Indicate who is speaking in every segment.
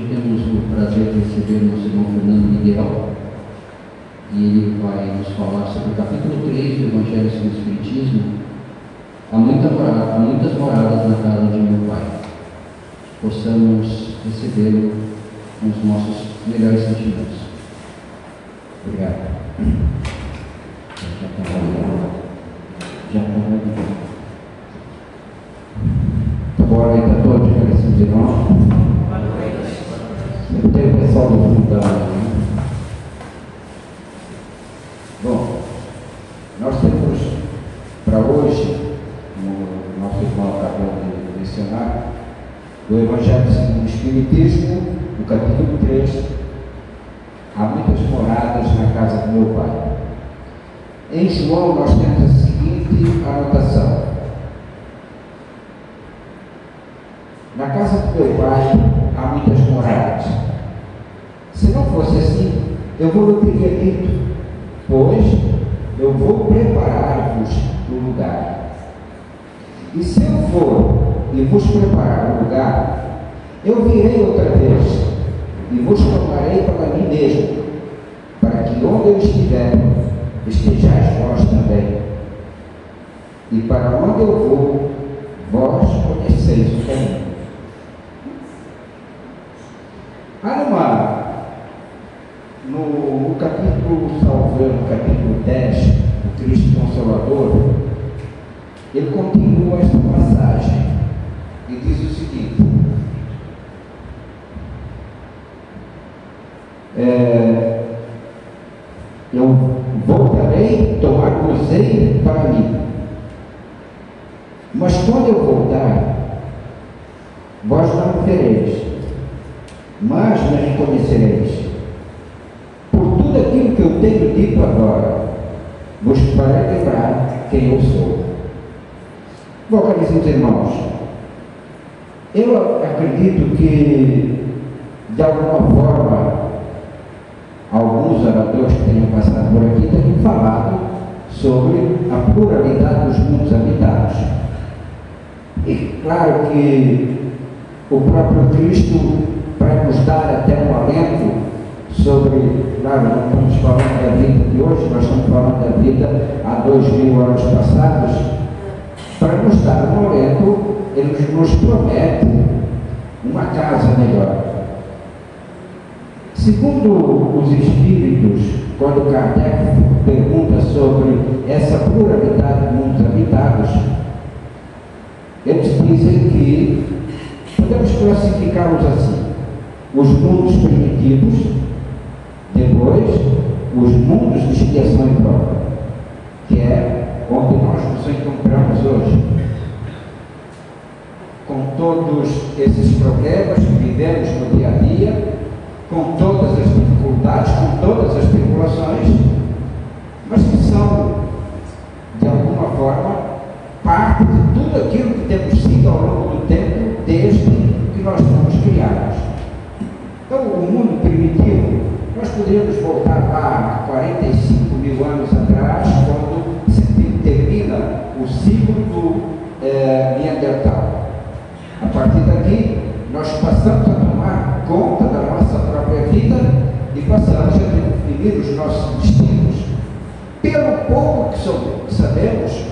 Speaker 1: Hoje temos o prazer de receber o nosso irmão Fernando Miguel, e ele vai nos falar sobre o capítulo 3 do Evangelho segundo o Espiritismo. Há muitas moradas na casa de meu Pai. Possamos recebê-lo com os nossos melhores sentimentos. Obrigado. Boa noite a todos, caríssimos irmãos. Eu tenho o pessoal do fundo da manhã. Bom, nós temos para hoje, como o nosso irmão acabou de mencionar, o Evangelho segundo o Espiritismo, no capítulo 3, há muitas moradas na casa do meu Pai. Em João nós temos a seguinte anotação: na casa do meu Pai há muitas moradas. Se não fosse assim, eu vou teria dito, pois eu vou preparar-vos o lugar. E se eu for e vos preparar o lugar, eu virei outra vez e vos tomarei para mim mesmo, para que onde eu estiver, estejais vós também. E para onde eu vou, vós conheceis o caminho. No capítulo, no capítulo 10, o Cristo Consolador, ele continua esta passagem e diz o seguinte: eu voltarei, tomar-vos-ei para mim, mas quando eu voltar, vós não me vereis, mas me conhecereis. Por tudo aquilo que eu tenho dito agora, vos farei lembrar quem eu sou. Bom, caríssimos irmãos, eu acredito que, de alguma forma, alguns oradores que tenham passado por aqui tenham falado sobre a pluralidade dos mundos habitados. E claro que o próprio Cristo, para nos dar até um alento sobre, claro, não estamos falando da vida de hoje, nós estamos falando da vida há 2000 anos passados, para nos dar um alento, ele nos promete uma casa melhor. Segundo os Espíritos, quando Kardec pergunta sobre essa pluralidade de mundos habitados, eles dizem que podemos classificá-los assim: os mundos primitivos, depois os mundos de expiação e prova, que é onde nós nos encontramos hoje, com todos esses problemas que vivemos no dia a dia, com todas as dificuldades, com todas as tribulações, mas que são, de alguma forma, parte de tudo aquilo que temos sido ao longo do tempo, desde que nós fomos criados. Então, o mundo primitivo, nós poderíamos voltar lá a 45 mil anos atrás, quando se termina o ciclo do Neandertal. A partir daqui, nós passamos a tomar conta da nossa própria vida e passamos a definir os nossos destinos. Pelo pouco que sabemos,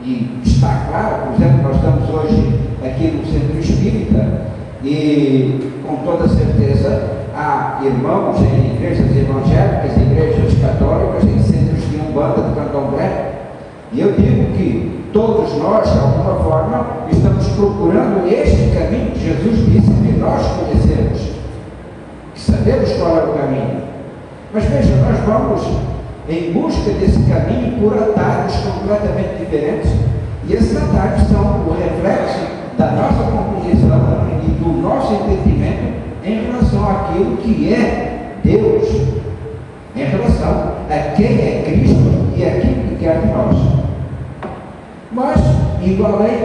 Speaker 1: e está claro, por exemplo, nós estamos hoje aqui no Centro Espírita, e com toda certeza há irmãos em igrejas evangélicas, igrejas católicas, em centros de Umbanda do Candomblé, e eu digo que todos nós, de alguma forma, estamos procurando este caminho que Jesus disse que nós conhecemos, que sabemos qual é o caminho. Mas veja, nós vamos em busca desse caminho por atalhos completamente diferentes, e esses atalhos são o reflexo da nossa compreensão e do nosso entendimento em relação àquilo que é Deus, em relação a quem é Cristo e aquilo que quer de nós. Mas, indo além,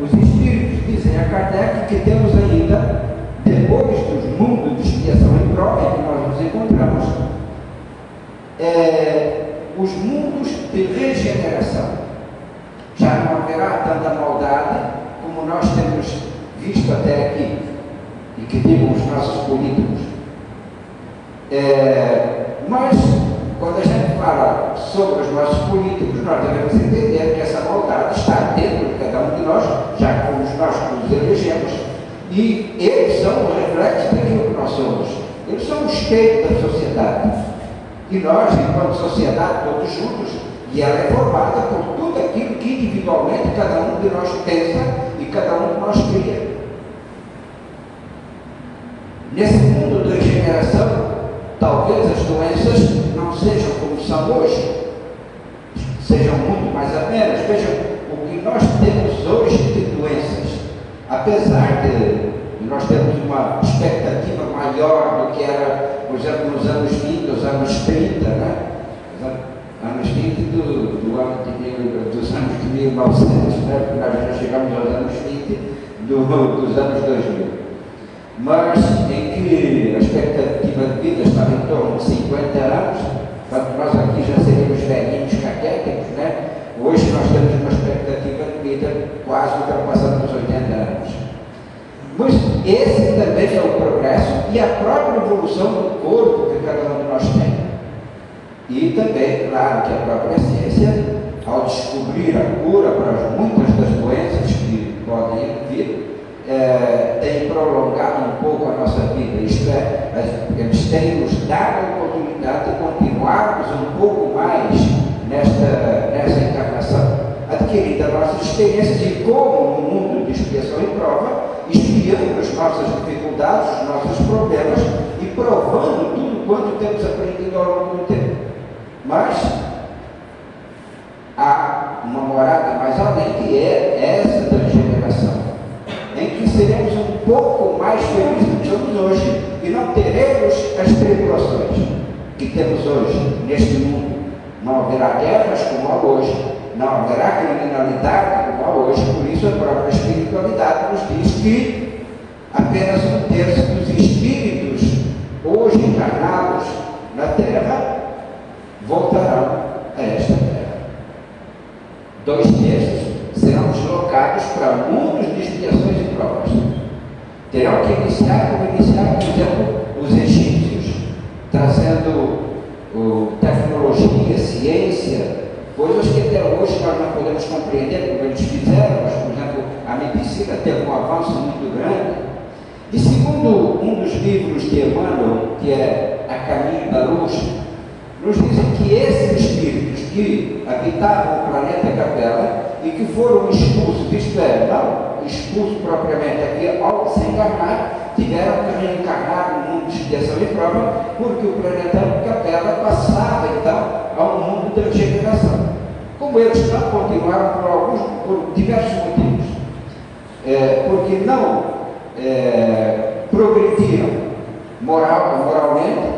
Speaker 1: os Espíritos dizem a Kardec que temos ainda, depois dos mundos de expiação e prova em que nós nos encontramos, os mundos de regeneração. Já não haverá tanta maldade como nós temos visto até aqui. e que digam os nossos políticos. Mas, quando a gente fala sobre os nossos políticos, nós devemos entender que essa maldade está dentro de cada um de nós, já que fomos nós que nos elegemos, e eles são o reflexo daquilo que nós somos. Eles são o espelho da sociedade. E nós, enquanto sociedade, todos juntos, e ela é formada por tudo aquilo que individualmente cada um de nós pensa e cada um de nós cria. Nesse mundo de regeneração, talvez as doenças não sejam como são hoje, sejam muito mais amenas. Vejam, o que nós temos hoje de doenças, apesar de nós termos uma expectativa maior do que era, por exemplo, nos anos 20, nos anos 30, né? Anos 20 dos anos de 1900, né? Porque nós já chegamos aos anos 20 dos anos 2000. Mas em que a expectativa de vida estava em torno de 50 anos, quando nós aqui já seríamos velhinhos caquéticos, né? Hoje nós temos uma expectativa de vida quase ultrapassando os 80 anos. Mas esse também é o progresso e a própria evolução do corpo que cada um de nós tem. E também, claro, que a própria ciência, ao descobrir a cura para muitas das doenças que podem vir, tem prolongado um pouco a nossa vida. Isto é, eles têm nos dado a oportunidade de continuarmos um pouco mais nessa encarnação, adquirindo a nossa experiência de como, no mundo de expiação e prova, expiando as nossas dificuldades, os nossos problemas e provando tudo quanto temos aprendido ao longo do tempo. Mas há uma morada mais além, que é essa da regeneração, em que seremos um pouco mais felizes do que somos hoje e não teremos as tribulações que temos hoje neste mundo. Não haverá guerras como há hoje, não haverá criminalidade como há hoje. Por isso a própria espiritualidade nos diz que apenas 1/3 dos espíritos hoje encarnados na Terra voltarão a esta Terra. 2/3 serão deslocados para mundos de expiações e provas. Terão que iniciar, como iniciaram, por exemplo, os egípcios, trazendo tecnologia, ciência, coisas que até hoje nós não podemos compreender como eles fizeram. Mas, por exemplo, a medicina teve um avanço muito grande. E segundo um dos livros de Emmanuel, que é A Caminho da Luz, nos dizem que esses espíritos que habitavam o planeta Capela e que foram expulsos, isto é, não expulsos propriamente aqui, ao se encarnar, tiveram que reencarnar no mundo de expiação e prova, porque o planeta Capela passava então a um mundo de regeneração. Como eles não continuaram por diversos motivos, porque não progrediram moralmente,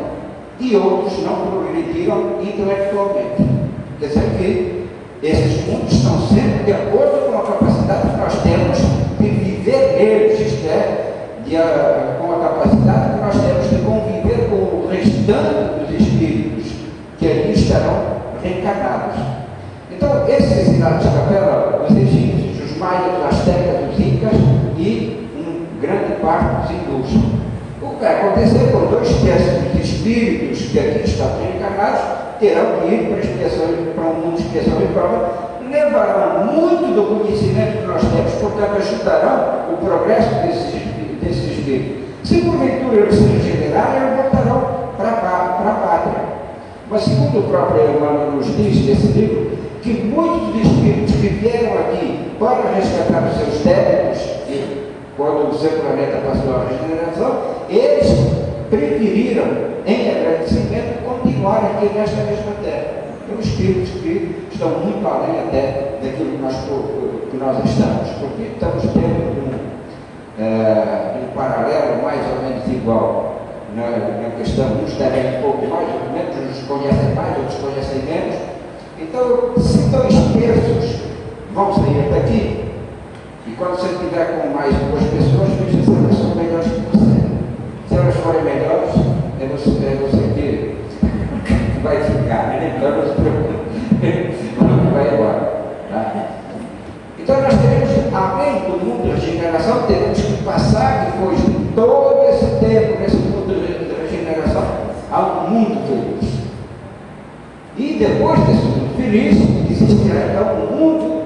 Speaker 1: e outros não progrediram intelectualmente. Quer dizer que esses mundos estão sempre de acordo com a capacidade que nós temos de viver neles, isto é, com a capacidade que nós temos de conviver com o restante dos espíritos que ali estarão reencarnados. Então, esses exilados de Capela, os egípcios, os maias, os astecas, os incas e grande parte dos hindus. O que vai acontecer com 2/3 dos espíritos que aqui estão reencarnados terão que ir para um mundo de expiação e prova, levarão muito do conhecimento que nós temos, portanto ajudarão o progresso desses espíritos. Se porventura eles se regenerarem, eles voltarão para a pátria. Mas segundo o próprio Emmanuel nos diz nesse livro, que muitos dos espíritos que vieram aqui para resgatar os seus débitos, quando o seu planeta passou a regeneração, eles preferiram, em agradecimento, continuar aqui nesta mesma terra. São espíritos que estão muito além até daquilo que nós estamos, porque estamos dentro de um paralelo mais ou menos igual na questão. Uns devem um pouco mais, ou menos, uns conhecem mais, outros conhecem menos. Então, se 2/3 vão sair daqui, e quando você estiver com mais 2 pessoas, veja se elas são melhores que você. Se elas forem melhores, é você que vai ficar, né? Então não se preocupe, não vai embora. Tá? Então nós teremos, além do mundo da regeneração, teremos que passar depois de todo mundo feliz. E depois desse mundo feliz, existirá então um mundo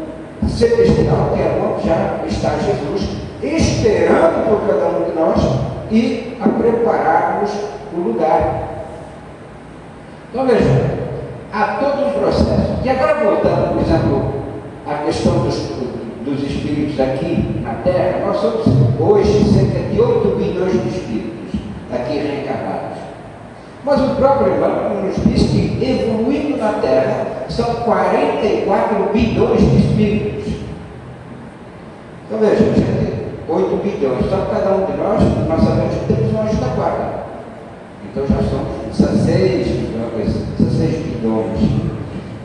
Speaker 1: celestial, que é onde já está Jesus, esperando por cada um de nós e a prepararmos o lugar. Então veja, há todo um processo. E agora voltando, por exemplo, à questão dos espíritos aqui na Terra, nós somos hoje cerca de 8 bilhões de espíritos aqui reencarnados. Mas o próprio Emmanuel nos diz que, evoluindo na Terra, são 44 bilhões de espíritos. Então veja, gente, 8 bilhões, só cada um de nós sabemos que temos um anjo da guarda. Então já somos 16 bilhões.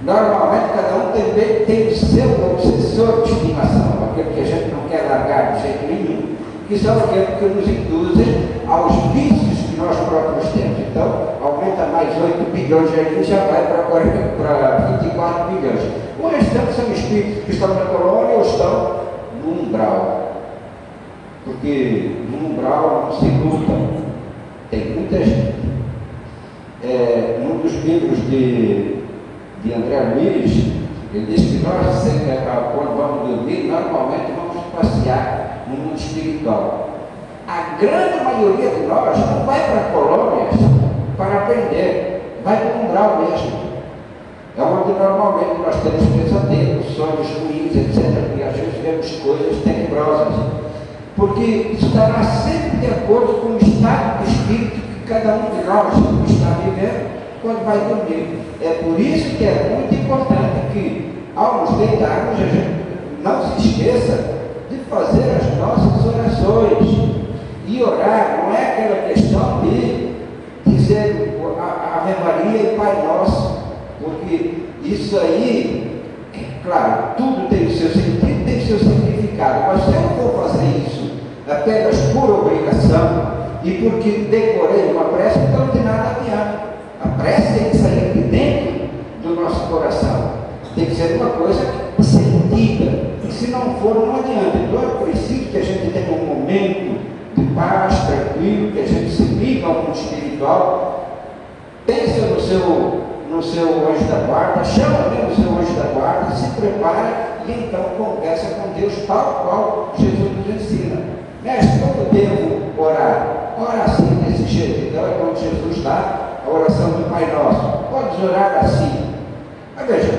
Speaker 1: Normalmente cada um também tem o seu obsessor de estimação, aquele que a gente não quer largar de jeito nenhum, que são aqueles que nos induzem aos vícios que nós próprios temos. Então, aumenta mais 8 bilhões aí, já vai para 24 bilhões. O restante são espíritos que estão na colônia ou estão no umbral. Porque no umbral não se luta. Tem muita gente. Num dos livros de André Luiz, ele diz que nós, quando vamos dormir, normalmente vamos passear no mundo espiritual. A grande maioria de nós não vai para colônias para aprender, vai para o umbral mesmo. É onde normalmente nós temos pesadelos, sonhos ruins, etc. E às vezes vemos coisas tenebrosas. Porque estará sempre de acordo com o estado de espírito que cada um de nós está vivendo quando vai dormir. É por isso que é muito importante que, ao nos deitarmos, a gente não se esqueça de fazer as nossas orações. E orar não é aquela questão de dizer Ave Maria e Pai Nosso, porque isso aí, claro, tudo tem o seu sentido, tem o seu significado, mas se eu for fazer isso apenas por obrigação e porque decorei uma prece, então de nada adianta. A prece tem que sair de dentro do nosso coração, tem que ser uma coisa sentida, e se não for, não adianta. Então é preciso que a gente tenha um momento de paz, tranquilo, que a gente se liga ao mundo espiritual, pensa no seu anjo da guarda, chama mesmo o seu anjo da guarda, se prepara e então conversa com Deus tal qual Jesus nos ensina. Mestre, como devo orar? Ora assim, desse jeito. Então é quando Jesus dá a oração do Pai Nosso. Podes orar assim. Mas veja,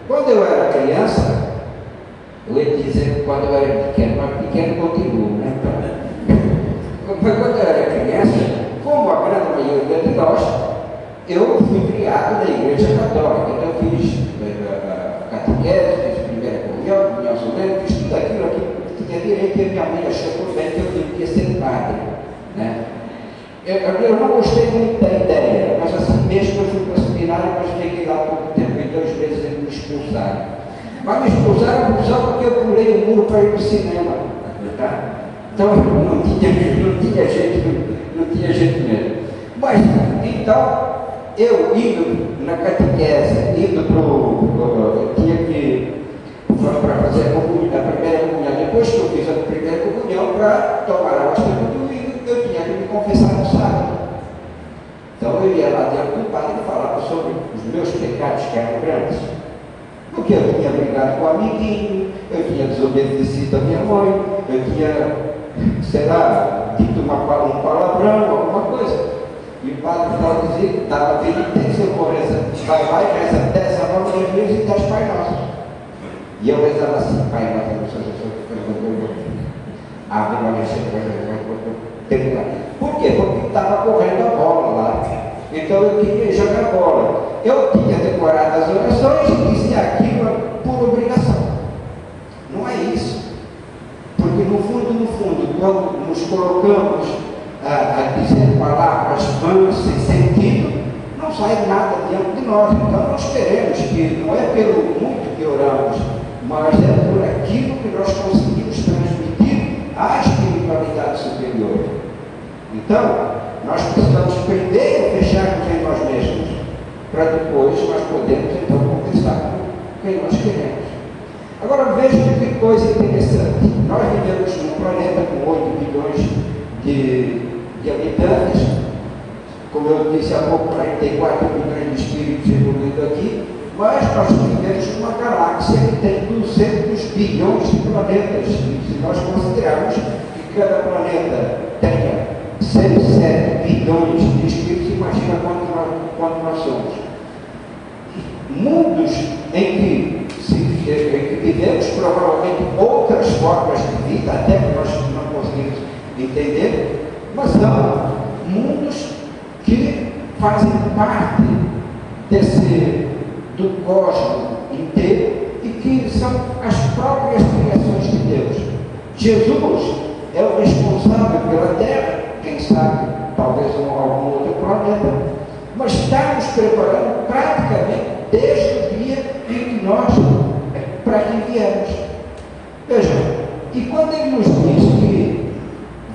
Speaker 1: quando eu era criança, eu ia dizer que quando eu era pequeno, mas pequeno continuo, né? Quando eu era criança, como a grande maioria de nós, eu fui criado na Igreja Católica. Então eu fiz catequese, fiz primeira comunhão, comunhão solene, fiz tudo aquilo que tinha direito, e a minha mãe achou por bem que eu devia ser padre, né? Eu não gostei muito da ideia, mas assim mesmo eu fui para o seminário, mas fiquei lá por pouco tempo, em 2 meses eles me expulsaram. Mas me expulsaram só porque eu pulei o muro para ir para o cinema, tá? Então não tinha jeito mesmo. Mas então, eu indo na catequese, eu tinha que para fazer a primeira comunhão, depois que eu fiz a primeira comunhão, para tomar a hóstia do domingo, eu tinha que me confessar no sábado. Então eu ia lá diante do padre e falava sobre os meus pecados que eram grandes. Porque eu tinha brigado com o amiguinho, eu tinha desobedecido a minha mãe, eu tinha, sei lá, dito um palavrão, alguma coisa. E o padre dizia, dava penitência, eu vou rezar, vai, reza 10 Ave Marias e 10 Pai Nosso. E eu rezava assim, Pai Nosso, Ave Maria, por quê? Porque estava correndo a bola lá. Então eu queria jogar bola. Eu tinha decorado as orações e dizia aquilo por obrigação. Não é isso. Porque no fundo, quando nos colocamos a dizer palavras vãs, sem sentido, não sai nada diante de nós. Então nós queremos que não é pelo muito que oramos, mas é por aquilo que nós conseguimos transmitir à espiritualidade superior. Então, nós precisamos primeiro fecharmos em nós mesmos, para depois nós podermos então conversar com quem nós queremos. Agora vejam que coisa interessante. Nós vivemos num planeta com 8 bilhões de habitantes, como eu disse há pouco, 44 milhões de espíritos evoluindo aqui, mas nós vivemos numa galáxia que tem 200 bilhões de planetas. E se nós considerarmos que cada planeta tenha 107 bilhões de espíritos, imagina quanto nós somos. Mundos em que vivemos, provavelmente outras formas de vida, até que nós não conseguimos entender, mas são mundos que fazem parte do cosmos inteiro e que são as próprias criações de Deus. Jesus é o responsável pela Terra, quem sabe, talvez algum outro planeta, mas está nos preparando praticamente desde o dia em que nós para que viemos. Vejam, e quando ele nos diz que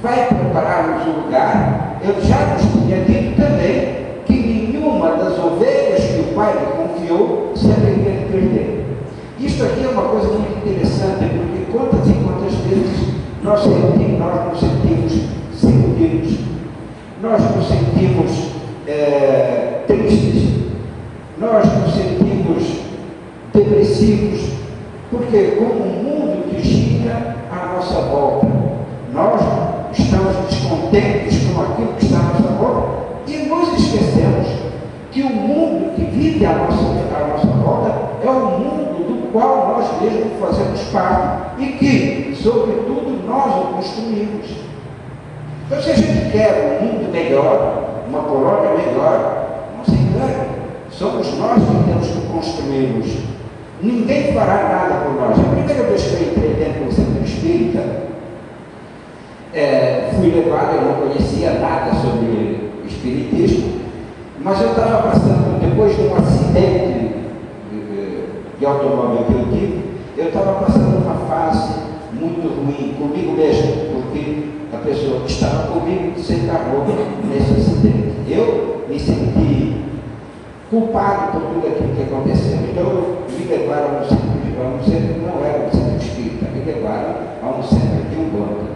Speaker 1: vai preparar-nos um lugar, ele já nos tinha dito também que nenhuma das ovelhas que o Pai lhe confiou se haveria de perder. Isto aqui é uma coisa muito interessante, porque quantas e quantas vezes nós nos sentimos sentidos, nós nos sentimos tristes, nós nos sentimos depressivos, porque como o mundo que gira à nossa volta, nós estamos descontentes com aquilo que está à nossa volta e nos esquecemos que o mundo que vive à nossa volta é o mundo do qual nós mesmos fazemos parte e que, sobretudo, nós o construímos. Então, se a gente quer um mundo melhor, uma colônia melhor, não se engane, somos nós que temos que construí-los. Ninguém fará nada por nós. A primeira vez que eu entrei dentro do centro espírita, fui levado, eu não conhecia nada sobre espiritismo, mas eu estava passando, depois de um acidente de automóvel que eu tive, eu estava passando uma fase muito ruim comigo mesmo, porque a pessoa que estava comigo se encarnou nesse acidente. Eu me senti culpado por tudo aquilo que aconteceu. Então, me levaram a um centro, não era um centro espírita, me levaram a um centro de Umbanda.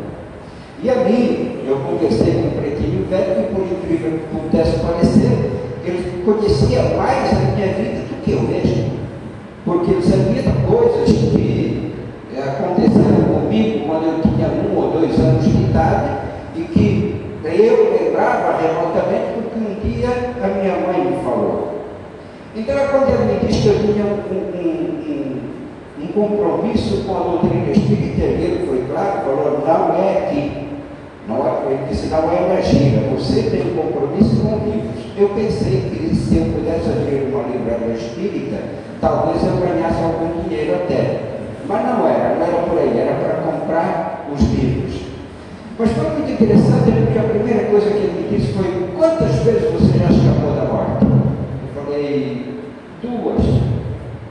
Speaker 1: E ali, eu conversei com um pretinho velho que, por incrível que pudesse parecer, ele conhecia mais a minha vida do que eu mesmo, porque ele sabia de coisas que aconteceram comigo quando eu tinha 1 ou 2 anos de idade e que eu lembrava remotamente porque um dia a minha mãe me falou. Então, quando ele me disse que eu tinha um compromisso com a doutrina espírita, ele foi claro, falou, não é aqui. Ele disse, não é magia, você tem um compromisso com livros. Eu pensei que se eu pudesse abrir uma livraria espírita, talvez eu ganhasse algum dinheiro até. Mas não era por aí, era para comprar os livros. Mas foi muito interessante porque a primeira coisa que ele me disse foi, quantas vezes você já escapou da morte? Eu falei, 2.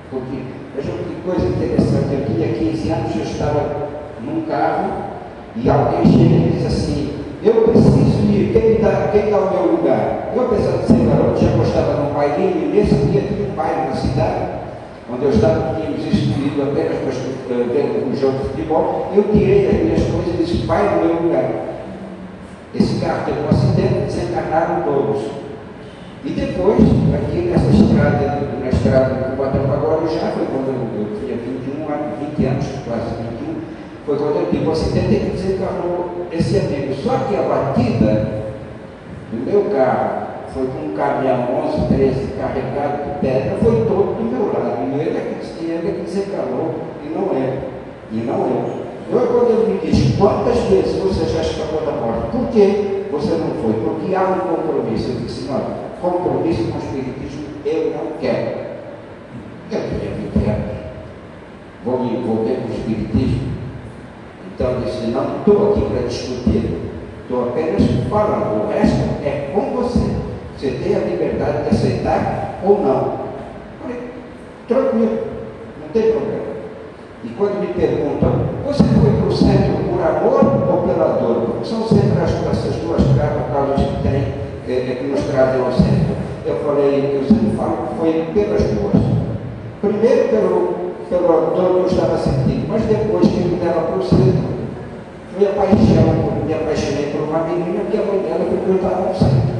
Speaker 1: Porque, vejam que coisa interessante, eu tinha 15 anos, eu estava num carro e alguém chega e diz assim, eu preciso ir, quem dá o meu lugar? Eu, apesar de ser garoto, já gostava de um bailinho, e nesse dia tinha um baile na cidade, onde eu estava, tínhamos escolhido apenas para ver um jogo de futebol, eu tirei as minhas coisas e disse, vai no meu lugar. Esse carro teve um acidente, desencarnaram todos. E depois, aqui nessa estrada, na estrada do Guarujá, foi quando eu tinha 20 anos, quase 21, foi quando eu tive um acidente e que desencarnou esse amigo. Só que a batida do meu carro foi com um caminhão 11, 13 carregado de pedra, foi todo do meu lado. E ele é que desencarnou, e não eu. Então, quando ele me diz, quantas vezes você já escapou da morte? Por que você não foi? Porque há um compromisso. Eu disse, não, compromisso com o espiritismo eu não quero. Eu tinha 20 anos. Vou me envolver com o espiritismo. Então eu disse, não estou aqui para discutir, estou apenas falando, o resto é com você. Você tem a liberdade de aceitar ou não. Falei, tranquilo, não tem problema. E quando me perguntam, você foi para o centro por amor ou pela dor? Porque são sempre essas duas causas que tem, que nos trazem ao centro. Eu falei, eu sempre falo que foi pelas duas. Primeiro pela dor que eu estava sentindo, mas depois que me leva para o centro, me apaixonei por uma menina que a mãe dela frequentava no centro.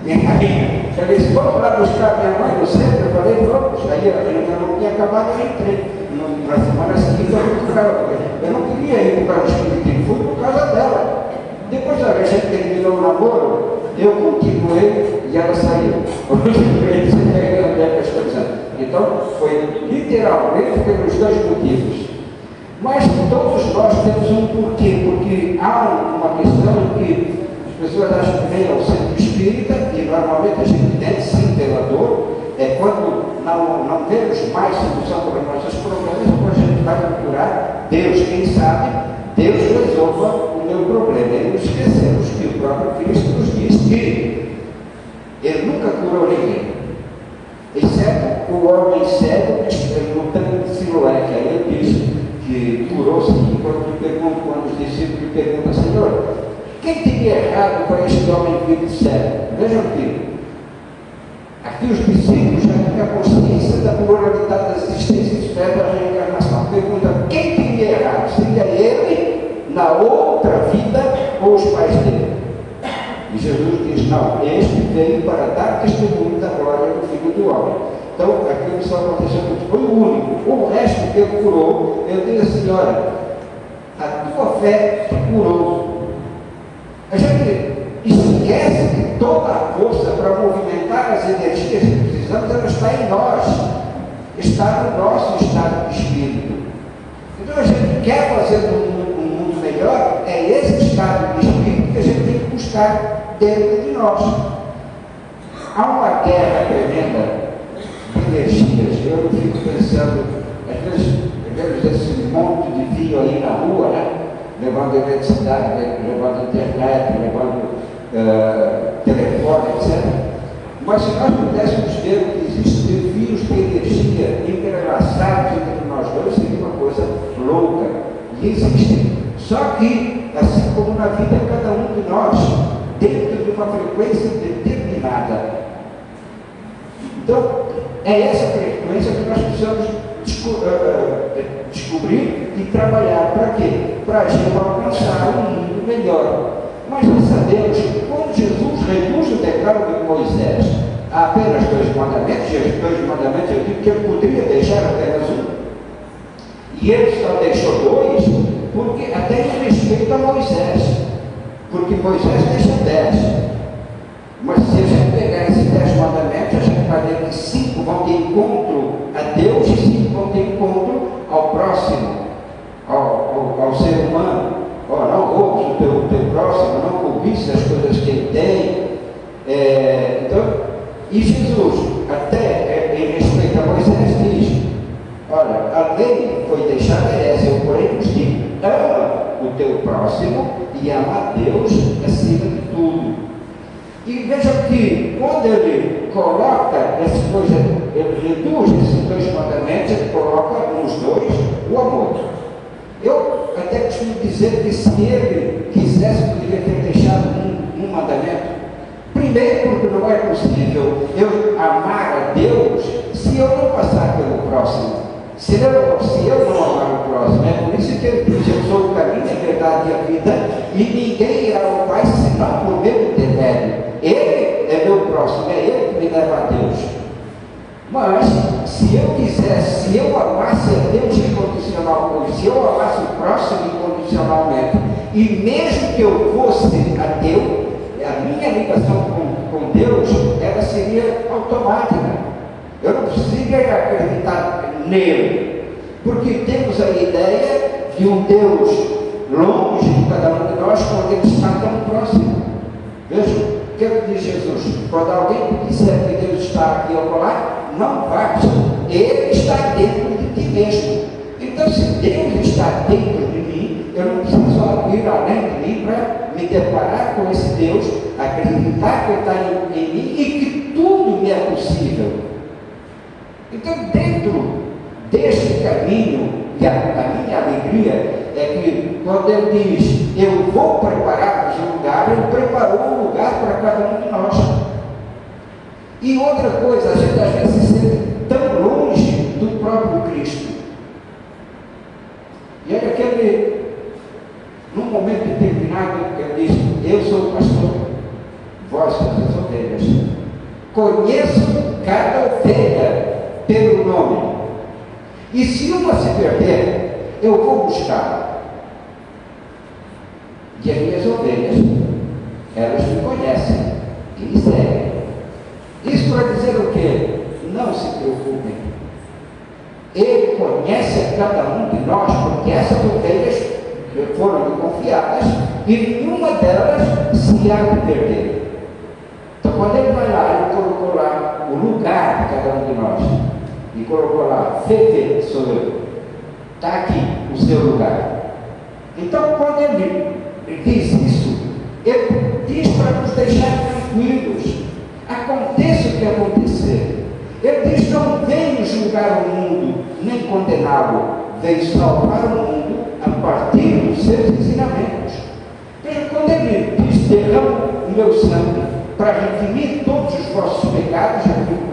Speaker 1: E aí, eu disse, vamos lá buscar minha mãe no centro? Eu falei, vamos. Aí a gente não tinha acabado, eu entrei. Na semana seguinte eu fui para ela. Eu não queria ir para o Espírito, fui por causa dela. Depois a gente terminou o namoro, eu continuei e ela saiu. Então, foi literalmente pelos dois motivos. Mas todos nós temos um porquê, porque há uma questão que as pessoas acham que vem ao centro espírita, e normalmente a gente tem sim pela dor, é quando não temos mais solução para os nossos problemas, então a gente vai procurar Deus. Quem sabe, Deus resolva o meu problema. E não esquecemos que o próprio Cristo nos diz que Ele nunca curou ninguém, exceto o homem cego no tanque de Siloé, que aí ele diz que curou-se. Quando os discípulos perguntam, Senhor, quem teria errado para este homem vir cego? Vejam aqui os discípulos já têm a consciência da pluralidade das existências de fé da reencarnação. Pergunta, quem teria errado? Seria ele na outra vida ou os pais dele? E Jesus diz, não, este veio para dar testemunho da glória do Filho do Homem. Então, aquilo que só aconteceu foi o único. O resto que ele curou, eu disse assim, olha, a tua fé te curou. A gente esquece que toda a força para movimentar as energias que precisamos, ela está em nós. Está no nosso estado de espírito. Então, a gente quer fazer um mundo melhor, é esse estado de espírito que a gente tem que buscar dentro de nós. Há uma guerra tremenda de energias. Eu fico pensando, às vezes esse monte de fio aí na rua, né? Levando eletricidade, levando internet, levando telefone, etc. Mas se nós pudéssemos ver que existem fios de energia entrelaçados entre nós dois, seria uma coisa louca. E existem. Só que, assim como na vida, cada um de nós, dentro de uma frequência determinada. Então, é essa frequência que nós precisamos descobrir e trabalhar. Para quê? Para a gente alcançar um mundo melhor. Mas nós sabemos que quando Jesus reduz o decálogo de Moisés a apenas 2 mandamentos, e os 2 mandamentos eu digo que ele poderia deixar apenas um, e ele só deixou 2, porque até em respeito a Moisés, porque Moisés deixa 10. Mas se a gente pegar esses 10 mandamentos, a gente vai ver que 5 vão de encontro a Deus e 5 vão de encontro ao próximo, ao ser humano. Não roubes o teu próximo, não cobices as coisas que ele tem. E Jesus, até em respeito a Moisés, diz, olha, a lei foi deixada essa, eu porém vos digo, ama o teu próximo e ama a Deus acima de tudo. E vejam que quando ele coloca esses dois, ele reduz esses 2 mandamentos, ele coloca nos 2 o amor. Eu até costumo dizer que se ele quisesse, poderia ter deixado um mandamento. Primeiro, porque não é possível eu amar a Deus se eu não passar pelo próximo. Se eu não amar o próximo, é por isso que ele diz, eu sou o caminho, a verdade e a vida, e ninguém irá ao Pai senão por meu intermédio. Ele é meu próximo, é ele que me leva a Deus. Mas, se eu quisesse, se eu amasse a Deus incondicionalmente, se eu amasse o próximo incondicionalmente, e mesmo que eu fosse ateu, a minha ligação com Deus, ela seria automática. Eu não precisaria acreditar nele, porque temos a ideia de um Deus longe de cada um de nós, quando ele está tão próximo. Veja, o que diz Jesus? Quando alguém disser que Deus está aqui ou lá, não vais, ele está dentro de ti mesmo. Então, se Deus está dentro de mim, eu não preciso ir além de mim para me deparar com esse Deus, acreditar que ele está em mim e que tudo me é possível. Então, dentro deste caminho, e a minha alegria é que quando ele diz, eu vou preparar-vos um lugar, ele preparou um lugar para cada um de nós. E outra coisa, a gente às vezes se sente tão longe do próprio Cristo. E é que num momento determinado, ele diz, eu sou o pastor, vós, ovelhas. Conheço cada ovelha pelo nome. E se uma se perder, eu vou buscá-la. E as minhas ovelhas, elas me conhecem e me seguem. Isso para dizer o quê? Não se preocupem. Ele conhece a cada um de nós, porque essas ovelhas foram confiadas e nenhuma delas se há de perder. Então, quando ele vai lá, ele colocou lá o lugar de cada um de nós e colocou lá, Fefe, sou eu, está aqui o seu lugar. Então, quando ele diz isso, ele diz para nos deixar tranquilos, aconteça o que acontecer. Ele diz: não venho julgar o mundo, nem condená-lo, veio salvar o mundo a partir dos seus ensinamentos. Veja, quando ele diz: derramo o meu sangue para redimir todos os vossos pecados,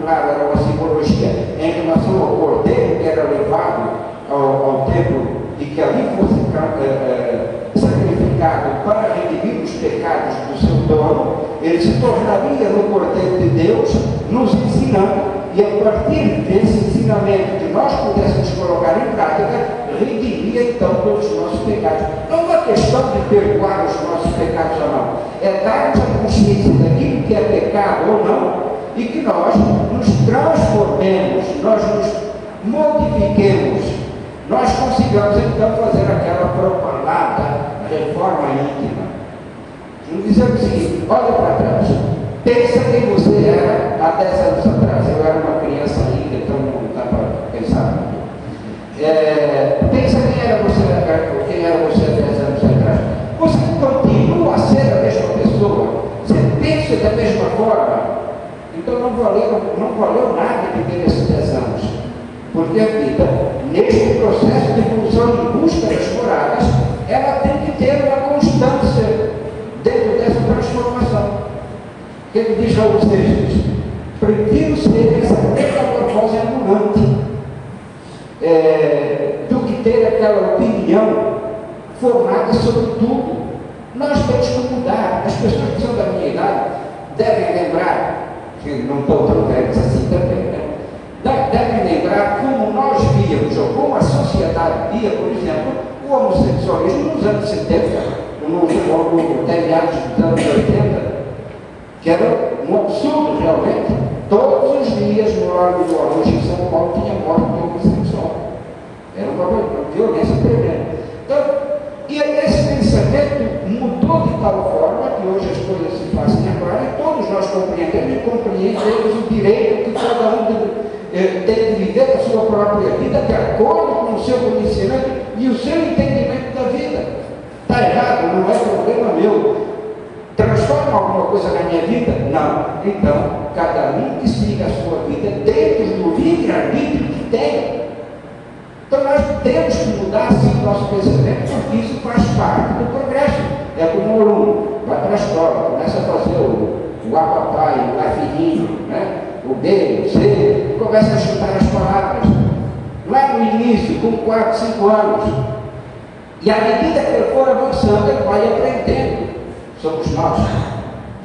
Speaker 1: claro, era uma simbologia em relação ao cordeiro que era levado ao templo e que ali fosse sacrificado para redimir os pecados do seu dono. Ele se tornaria no cordeiro de Deus, nos ensinando, e a partir desse ensinamento que nós pudéssemos colocar em prática, rediria então todos os nossos pecados. Não é uma questão de perdoar os nossos pecados ou não, é darmos a consciência daquilo que é pecado ou não, e que nós nos transformemos, nós nos modifiquemos, nós consigamos então fazer aquela propalada reforma íntima. Não dizer o seguinte: olha para trás, pensa quem você era há 10 anos atrás. Eu era uma criança ainda, então não dá para pensar muito. Pensa quem era você há 10 anos atrás. Você continua a ser a mesma pessoa, você pensa da mesma forma. Então não valeu nada viver esses 10 anos, porque a vida, neste processo de evolução em busca das moradas, ela tem que ter uma constância dentro dessa transformação. Que ele diz a vocês: prefiro ser essa metamorfose ambulante do que ter aquela opinião formada sobre tudo. Nós temos que mudar. As pessoas que são da minha idade devem lembrar, que não estou tão velhos assim também, né? Devem lembrar como nós víamos, ou como a sociedade via, por exemplo, o homossexualismo nos anos 70, até meados dos anos 80, que era um absurdo realmente. Todos os dias no Largo do Arroz em São Paulo tinha morte de homossexual. Era uma violência tremenda. Então, e esse pensamento mudou de tal forma que hoje as coisas se fazem agora e todos nós compreendemos o direito que cada um tem de viver a sua própria vida de acordo com o seu conhecimento e o seu entendimento da vida. Está errado, não é problema meu. Transforma alguma coisa na minha vida? Não. Então, cada um que siga a sua vida dentro do livre-arbítrio que tem. Então, nós temos que mudar assim o nosso pensamento, porque isso faz parte do progresso. É como um aluno vai para a escola, começa a fazer o A papai, o A filhinho, né? O B, o C, começa a chutar as palavras. Lá no início, com 4, 5 anos. E à medida que ele for avançando, ele vai aprendendo. Somos nós,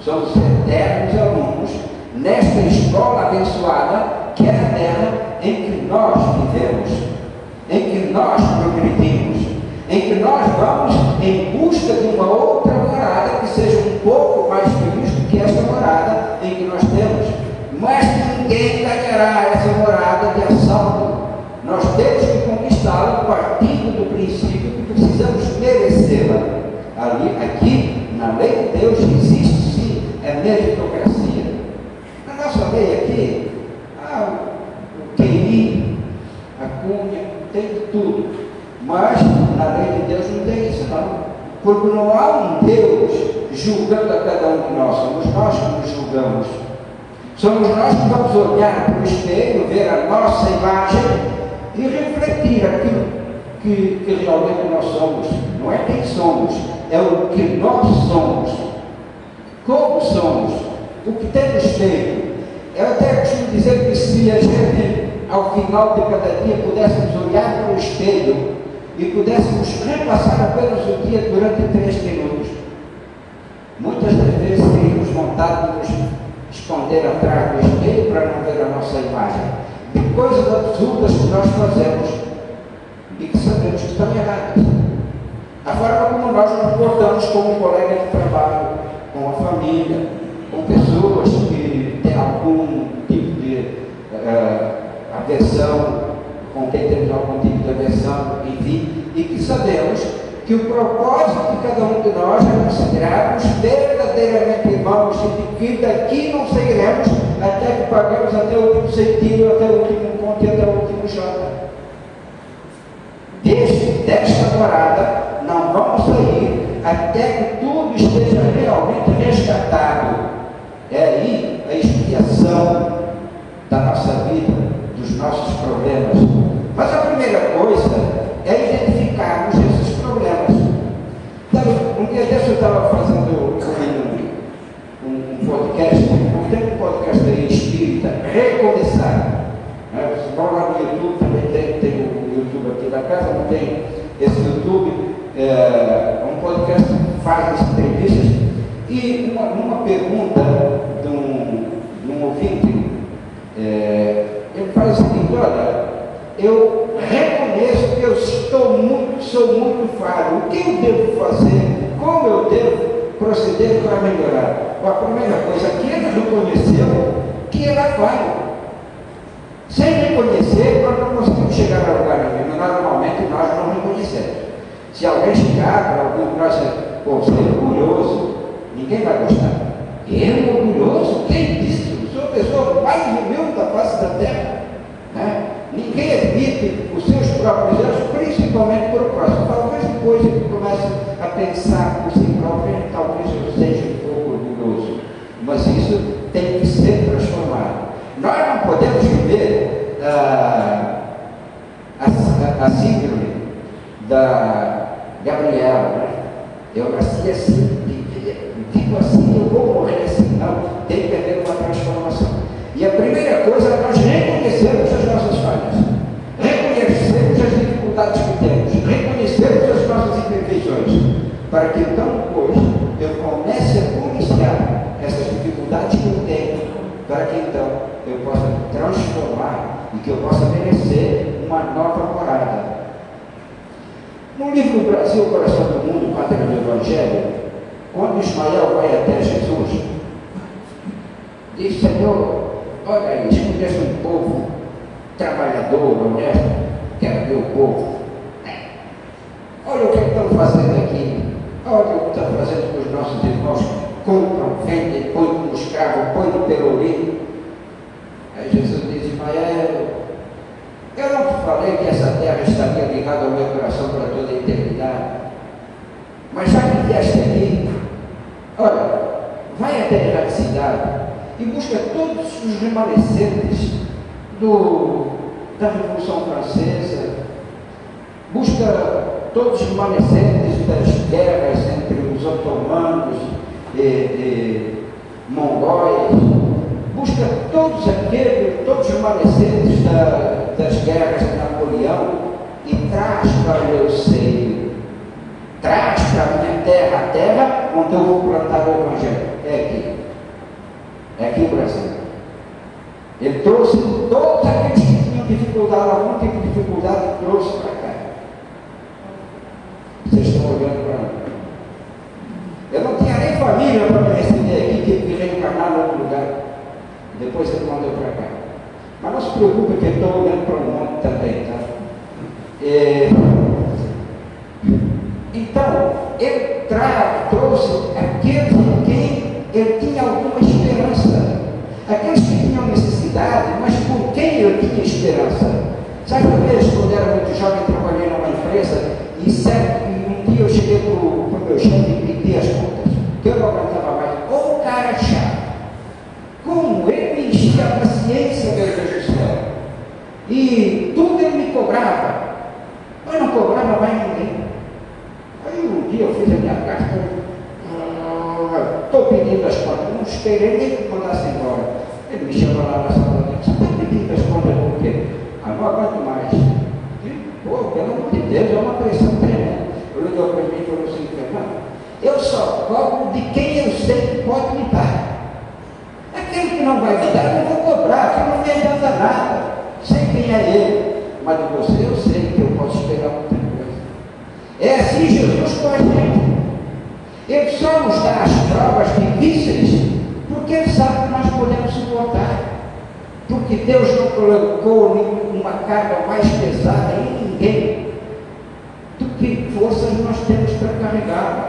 Speaker 1: somos eternos alunos nesta escola abençoada que é a terra em que nós vivemos, em que nós progredimos, em que nós vamos em busca de uma outra morada que seja um pouco mais feliz do que essa morada em que nós temos. Mas ninguém ganhará essa morada de assalto. Nós temos que conquistá-la partindo do princípio que precisamos merecê-la. Aqui, na lei de Deus, existe sim a meritocracia. Na nossa lei aqui, o QI, a cunha, tem de tudo. Mas na lei de Deus não tem isso não. Porque não há um Deus julgando a cada um de nós. Somos nós que nos julgamos. Somos nós que vamos olhar para o espelho, ver a nossa imagem e refletir aquilo que realmente nós somos. Não é quem somos, é o que nós somos. Como somos, o que temos feito. Eu até costumo dizer que se a gente, ao final de cada dia, pudéssemos olhar para o espelho e pudéssemos repassar apenas o dia durante 3 minutos, muitas das vezes seríamos montados esconder atrás do espelho para não ver a nossa imagem, de coisas absurdas que nós fazemos e que sabemos que estão erradas. A forma como nós nos portamos com um colega de trabalho, com a família, com pessoas que têm algum tipo de aversão, com quem temos algum tipo de aversão, enfim, e que sabemos que o propósito de cada um de nós é considerarmos verdadeiramente irmãos e de que daqui não sairemos até que paguemos até o último centímetro, até o último ponto e até o último jota. Desta morada não vamos sair até que tudo esteja realmente resgatado. É aí a expiação da nossa vida, dos nossos problemas. Mas a primeira coisa é identificarmos esses problemas. Um dia desse eu estava fazendo um podcast, tem um podcast aí espírita, Recomeçar. Você vai lá no YouTube, também tem o YouTube aqui da casa, não tem esse YouTube, um podcast que faz as entrevistas, e uma pergunta de um ouvinte, ele fala o seguinte: olha, eu reconheço que eu sou muito falho, o que eu devo fazer, como eu devo proceder para melhorar? A primeira coisa, que ele reconheceu que ele é falho. Sem reconhecer, nós não conseguimos chegar a lugar nenhum. Normalmente nós não reconhecemos. Se alguém chegar para algum de nós ser orgulhoso, ninguém vai gostar. Eu, orgulhoso? Quem disse? Eu sou a pessoa mais humilde da face da terra. Né? Ninguém admite os seus próprios erros, principalmente por o próximo. Talvez depois ele comece a pensar por si próprio, talvez eu seja um pouco orgulhoso. Mas isso tem que ser transformado. Nós não podemos viver a síndrome da Gabriela, né? Eu nasci assim, digo assim, eu vou morrer assim. Não, tem que haver uma transformação. E a primeira coisa é nós reconhecermos as nossas falhas, reconhecermos as dificuldades que temos, reconhecermos as nossas imperfeições, para que então depois eu comece a policiar essas dificuldades que eu tenho, para que então eu possa transformar e que eu possa merecer uma nova morada. No livro Brasil, Coração do Mundo, Matéria do Evangelho, quando Ismael vai até Jesus, diz: Senhor, olha, escolheste um povo trabalhador, honesto, que era meu povo. Olha o que estão fazendo aqui, olha o que estão fazendo com os nossos irmãos, compram, vendem, põem como escravo, põem no pelourinho. Aí Jesus diz: Ismael, eu não te falei que essa terra estaria ligada ao meu coração para toda a eternidade, mas já que vieste aqui, olha, vai até a cidade e busca todos os remanescentes da Revolução Francesa, busca todos os remanescentes das guerras entre os otomanos e mongóis, busca todos os remanescentes das guerras de Napoleão e traz para o meu seio, traz para a minha terra, a terra onde eu vou plantar o Evangelho. É aqui o Brasil. Ele trouxe todos aqueles que tinham dificuldade, algum tipo de dificuldade, trouxe para cá. Vocês estão olhando para mim. Eu não tinha nem família para me receber aqui, tive que reencarnar em outro lugar. Depois ele mandou para cá. Mas não se preocupe que eu estou olhando para o mundo também, tá? Então, ele trouxe aqueles em quem ele tinha alguma esperança. Aqueles que tinham necessidade, mas por quem ele tinha esperança. Sabe uma vez, quando era muito jovem, trabalhei numa empresa e um dia eu cheguei para o meu chefe e pedi as contas, que eu não aguentava mais. O cara chato. Como ele enchia a paciência, meu Deus do céu. E tudo ele me cobrava. Mas não cobrava mais ninguém. Aí um dia eu fiz a minha carta, estou pedindo as contas, não esperei nem que mandasse embora. Ele me chama lá na sala e disse: você está pedindo as contas por quê? Não aguento mais. Pô, pelo amor de Deus, é uma pressão tremenda. Ele olhou para mim e falou assim: Fernando, eu só cobro de quem eu sei que pode me dar. Aquele que não vai me dar, eu não vou cobrar, que não me adianta nada. Sei quem é ele, mas de você eu sei que eu posso esperar muita coisa. É assim Jesus com a gente. Ele só nos dá as provas difíceis, porque Ele sabe que nós podemos suportar. Porque Deus não colocou uma carga mais pesada em ninguém do que forças nós temos para carregar.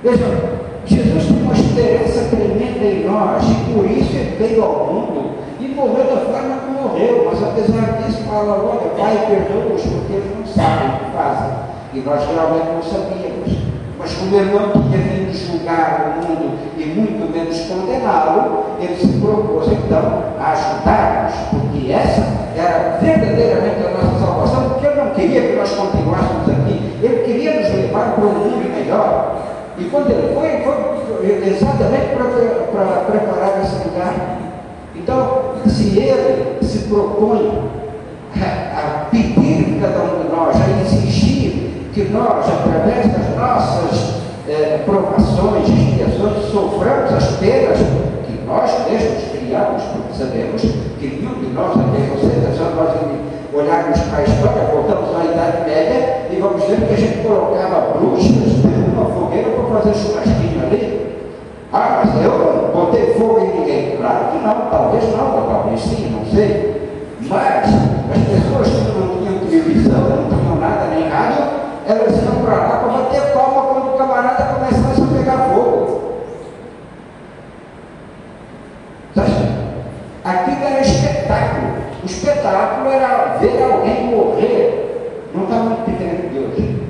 Speaker 1: Veja, Jesus tem uma esperança tremenda em nós, e por isso Ele veio ao mundo e morreu da forma que morreu. Mas apesar disso, fala: olha, Pai, perdoa-os, porque eles não sabem o que fazem. E nós realmente não sabíamos. Mas como Ele não tinha vindo julgar o mundo e muito menos condená-lo, Ele se propôs então a ajudar-nos, porque essa era verdadeiramente a nossa salvação, porque Ele não queria que nós continuássemos aqui, Ele queria nos levar para um mundo melhor. E quando Ele foi exatamente para preparar esse lugar. Então, se Ele se propõe a pedir de cada um de nós, a exigir que nós, através das nossas provações, expiações, soframos as penas que nós mesmos criamos, porque sabemos que nenhum de nós, até vocês, é só nós olharmos para a história, voltamos à Idade Média e vamos ver que a gente colocava bruxas dentro de uma fogueira para fazer churrasquinho ali. Ah, mas eu não botei fogo em ninguém. Claro que não, talvez não, talvez sim, não sei. Mas as pessoas que não tinham televisão, não tinham nada, nem rádio, elas iam para lá para bater palma quando o camarada começasse a pegar fogo. Aquilo era espetáculo. O espetáculo era ver alguém morrer. Não está muito diferente de hoje.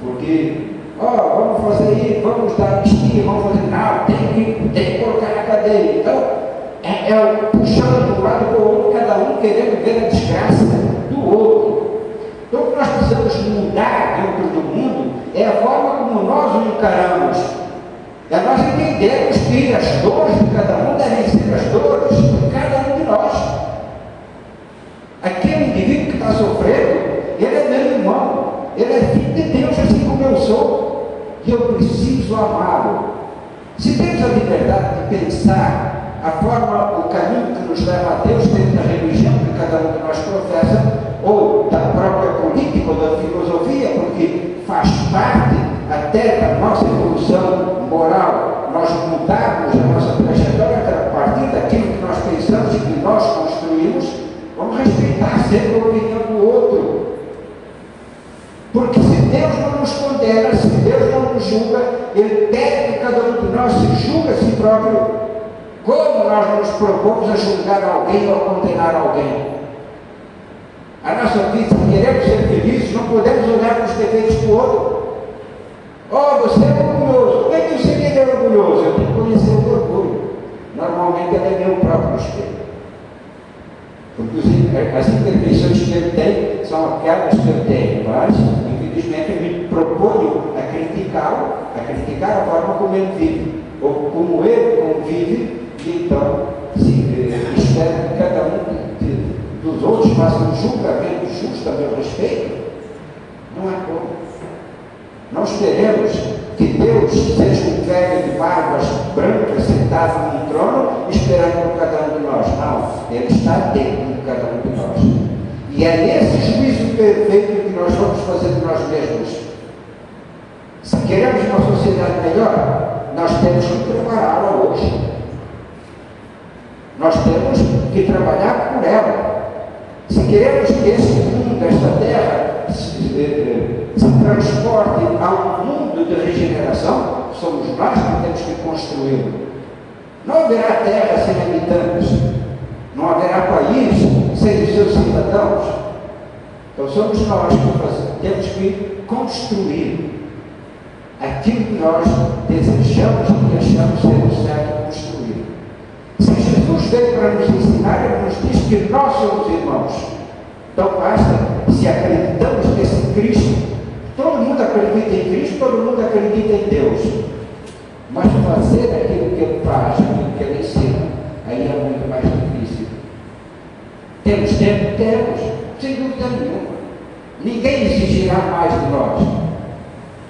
Speaker 1: Porque, vamos fazer isso, vamos dar anistia, vamos fazer. Não, tem que colocar na cadeia. Então, é puxando de um lado para o outro, cada um querendo ver a desgraça do outro. Então, o que nós precisamos mudar dentro do mundo é a forma como nós o encaramos. É nós entendermos que as dores de cada um devem ser as dores de cada um de nós. Aquele indivíduo que está sofrendo, ele é meu irmão, ele é filho de Deus, assim como eu sou, e eu preciso amá-lo. Se temos a liberdade de pensar a forma, o caminho que nos leva a Deus dentro da religião que cada um de nós professa, ou da própria política ou da filosofia, porque faz parte até da nossa evolução moral, nós mudarmos a nossa trajetória a partir daquilo que nós pensamos e que nós construímos. Vamos respeitar sempre a opinião do outro, porque se Deus não nos condena, se Deus não nos julga, Ele pede que cada um de nós se julgue a si próprio. Como nós nos propomos a julgar alguém ou a condenar alguém? A nossa vida, se queremos ser felizes, não podemos olhar para os defeitos do outro. Você é orgulhoso. Como é que eu sei que ele é orgulhoso? Eu tenho que conhecer o orgulho. Normalmente ele é meu próprio espelho. Porque as imperfeições que ele tem são aquelas que eu tenho, mas infelizmente eu me proponho a criticar a forma como ele vive, ou como ele convive, e então espero que cada um dos outros faça um julgamento justo a meu respeito. Não é como. Não esperemos que Deus seja um velho de barbas brancas sentado num trono esperando por cada um de nós. Não, Ele está dentro de cada um de nós. E é esse juízo perfeito que nós vamos fazer de nós mesmos. Se queremos uma sociedade melhor, nós temos que prepará-la hoje. Nós temos que trabalhar por ela. Se queremos que esse mundo, esta terra, se transporte a um mundo de regeneração, somos nós que temos que construí-lo. Não haverá terra sem habitantes, não haverá país sem os seus cidadãos. Então somos nós que temos que construir aquilo que nós desejamos e achamos ser o certo construir. Se Jesus veio para nos ensinar, Ele nos diz que nós somos irmãos. Então basta, se acreditamos nesse Cristo, todo mundo acredita em Cristo, todo mundo acredita em Deus. Mas fazer aquilo que Ele faz, aquilo que Ele ensina, aí é muito mais difícil. Temos tempo? Temos, sem dúvida nenhuma. Ninguém exigirá mais de nós.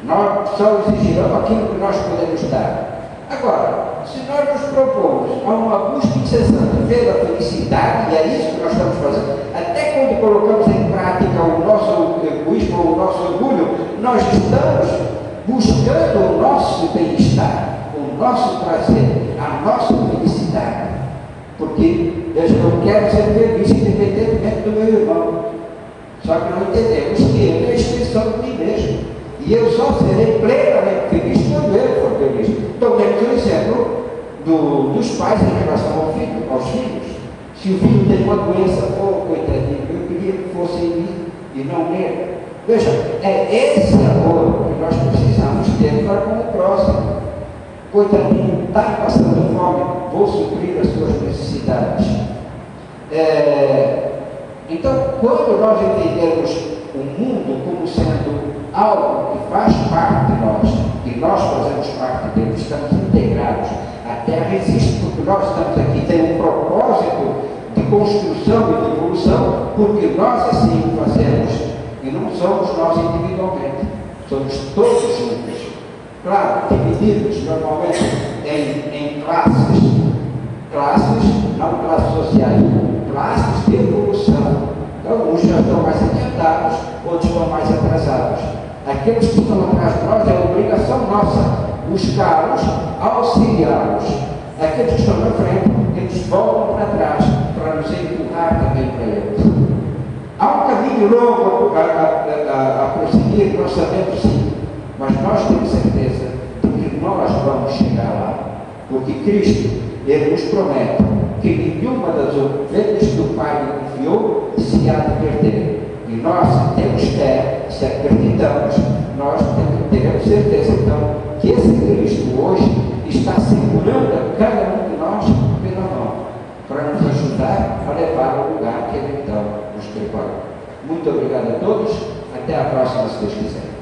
Speaker 1: Nós só exigiremos aquilo que nós podemos dar. Agora, se nós nos propomos a uma busca incessante pela felicidade, e é isso que nós estamos fazendo, até quando colocamos em prática o nosso egoísmo, o nosso orgulho, nós estamos buscando o nosso bem-estar, o nosso prazer, a nossa felicidade. Porque eu quero ser feliz independentemente do meu irmão. Só que não entendemos que ele é a expressão de mim mesmo. E eu só serei plenamente feliz quando ele for feliz. Tomemos o exemplo dos pais em relação aos filhos. Se o filho tem uma doença, coitadinho, eu queria que fosse em mim e não nele. Veja, é esse amor que nós precisamos ter para com o próximo. Coitadinho, está passando fome, vou suprir as suas necessidades. Então, quando nós entendemos o mundo como sendo algo que faz parte de nós, e nós fazemos parte dele, estamos integrados, a Terra existe porque nós estamos aqui, tem um propósito de construção e de evolução, porque nós assim o fazemos, e não somos nós individualmente, somos todos juntos. Claro, divididos normalmente em classes, não classes sociais, classes de evolução. Então, uns já estão mais adiantados, outros estão mais atrasados. Aqueles que estão atrás de nós, é obrigação nossa buscá-los, auxiliá-los. Aqueles que estão na frente, eles voltam para trás, para nos empurrar também para eles. Há um caminho longo a prosseguir, nós sabemos sim, mas nós temos certeza de que nós vamos chegar lá, porque Cristo, Ele nos promete que nenhuma das ovelhas do Pai lhe confiou se há de perder. E nós temos fé, se acreditamos, nós teremos certeza então que esse Cristo hoje está segurando a cada um de nós pela mão, para nos ajudar a levar ao lugar que Ele então nos preparou. Muito obrigado a todos, até a próxima, se Deus quiser.